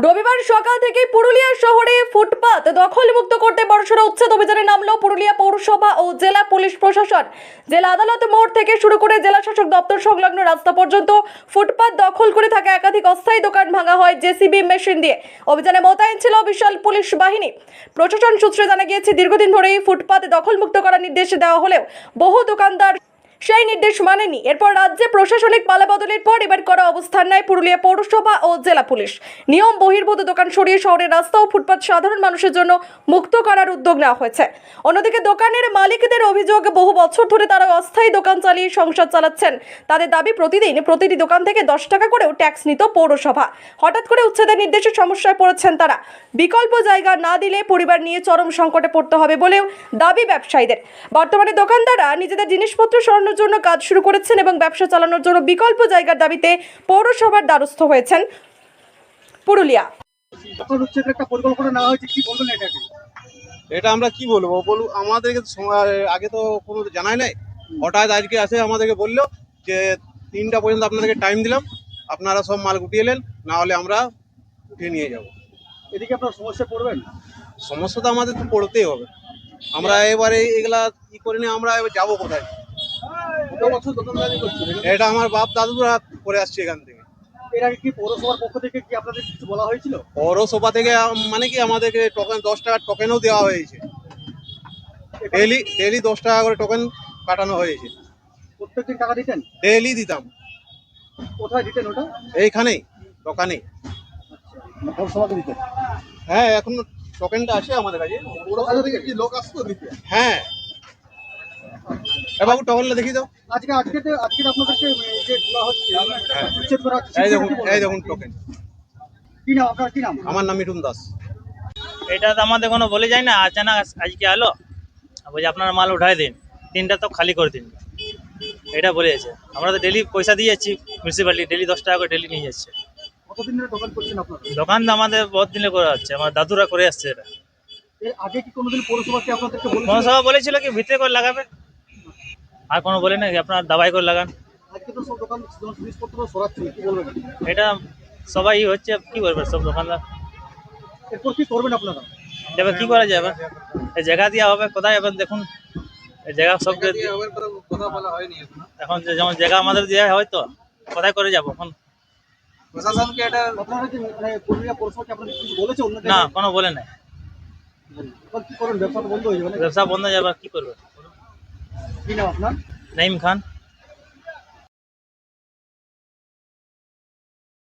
রবিবার সকাল থেকে পুরুলিয়া শহরে ফুটপাত দখলমুক্ত করতে বড়সড় উচ্ছেদ অভিযানে নামলো পুরুলিয়া পৌরসভা ও জেলা পুলিশ প্রশাসন। জেলা আদালত মোড় থেকে শুরু করে জেলা শাসক দপ্তর সংলগ্ন রাস্তা পর্যন্ত ফুটপাত দখল করে থাকা একাধিক অস্থায়ী দোকান ভাঙা হয় জেসিবি মেশিন দিয়ে। অভিযানে মোতায়েন ছিল বিশাল পুলিশ বাহিনী। প্রশাসন সূত্রে জানা গিয়েছে, দীর্ঘদিন ধরেই ফুটপাত দখলমুক্ত করার নির্দেশ দেওয়া হলেও বহু দোকানদার সেই নির্দেশ মানেনি। এরপর রাজ্যে প্রশাসনিক পালাবদলের পর এবার করা অবস্থান নেয় পুরুলিয়া পৌরসভা ও জেলা পুলিশ। নিয়ম বহির্ভূত দোকান সরিয়ে শহরের রাস্তা ও ফুটপাত সাধারণ মানুষের জন্য মুক্ত করার উদ্যোগ নেওয়া হয়েছে। অন্যদিকে দোকানের মালিকদের অভিযোগ, বহু বছর ধরে তারা অস্থায়ী দোকান চালিয়ে সংসার চালাচ্ছেন। তাদের দাবি, প্রতিটি দোকান থেকে 10 টাকা করেও ট্যাক্স নিত পৌরসভা। হঠাৎ করে উচ্ছেদের নির্দেশে সমস্যায় পড়েছেন তারা। বিকল্প জায়গা না দিলে পরিবার নিয়ে চরম সংকটে পড়তে হবে বলেও দাবি ব্যবসায়ীদের। বর্তমানে দোকানদাররা নিজেদের জিনিসপত্র সরানোর জন্য কাজ শুরু করেছেন এবং ব্যবসা চালানোর জন্য বিকল্প জায়গার দাবিতে পৌরসভার দ্বারস্থ হয়েছেন পুরুলিয়া। এটা আমরা কি বলবো আমাদেরকে আগে তো কোনো জানাই নাই। হঠাৎ আজকে আসে আমাদেরকে বললো যে 3টা পর্যন্ত আপনাদেরকে টাইম দিলাম, আপনারা সব মাল গুটিয়ে এলেন, না হলে আমরা উঠিয়ে নিয়ে যাব। এদিকে আপনার সমস্যা পড়বেন? সমস্যা তো আমাদের তো পড়তেই হবে। আমরা এবারে এগুলা কি করে নিয়ে আমরা এবার যাবো কোথায়? এটা আমার বাপ দাদুরা করে আসছে এখান থেকে। এর আগে কি পৌরসভার পক্ষ থেকে কি আপনাদের কিছু বলা হয়েছিল? পৌরসভা থেকে মানে কি আমাদেরকে টোকেন 10 টাকার টোকেনও দেওয়া হয়েছে। ডেলি 10 টাকা করে টোকেন কাটানো হয়েছে। প্রত্যেকদিন টাকা দিতেন? ডেলি দিতাম। কোথায় দিতেন ওটা? এইখানেই দোকানে। পৌরসভাকে দিতেন? হ্যাঁ, এখন টোকেনটা আছে আমাদের কাছে। পৌরসভা থেকে কি লোক আসতো দিতে? হ্যাঁ, বাবু টোকেনটা দেখিয়ে দাও। আজকে আপনাদেরকে যে বলা হচ্ছে উচ্ছেদ করা হচ্ছে, এই দেখুন টোকেন। কি নাম আপনার? কি নাম? আমার নাম মিঠুন দাস। এটা তো আমাদের কোনো বলে যায় না, আচানক আজকে আলো বলছে আপনারা মাল উঠাই দিন, 3টা তো খালি করে দিন, এটা বলেছে। আমরা তো ডেলি পয়সা দিয়ে যাচ্ছি, মিউনিসিপ্যালিটি ডেলি 10 টাকা করে ডেলি নিয়ে যাচ্ছে। কতদিন ধরে দোকান করছেন আপনারা? দোকান তো আমাদের বহুত দিনে করে যাচ্ছে, আমার দাদুরা করে আসছে। এটা এর আগে কি কোনোদিন পৌরসভাকে আপনাদেরকে বলেছিল? পৌরসভা বলেছিল কি ভিতরে করে লাগাবে, আর কোনো বলে না কি আপনার দাবাই করে লাগান। আজকে তো সব দোকান জিনিসপত্র সরাচ্ছে, কি বলবেন? এটা সবাই হচ্ছে, কি করবে সব দোকানদার। এরপর কি করবেন আপনারা? এবার কি করা যাবে? এই জায়গা দেওয়া হবে কোথায়? এবার দেখুন এই জায়গা সব কথা বলা হয়নি এখন যেমন জায়গা আমাদের দেওয়া হয় তো কোথায় করে যাবো এখন? প্রশাসনকে। এটা আপনারা কি পুরুলিয়া পৌরসভাকে আপনাদের কিছু বলেছে? অন্য না, কোনো বলে নাই। এখন কি করবেন? ব্যবসা তো বন্ধ হয়ে যাবে না? ব্যবসা বন্ধ হয়ে যাবে, কি করবে? কি নাম আপনার? নাইম খান।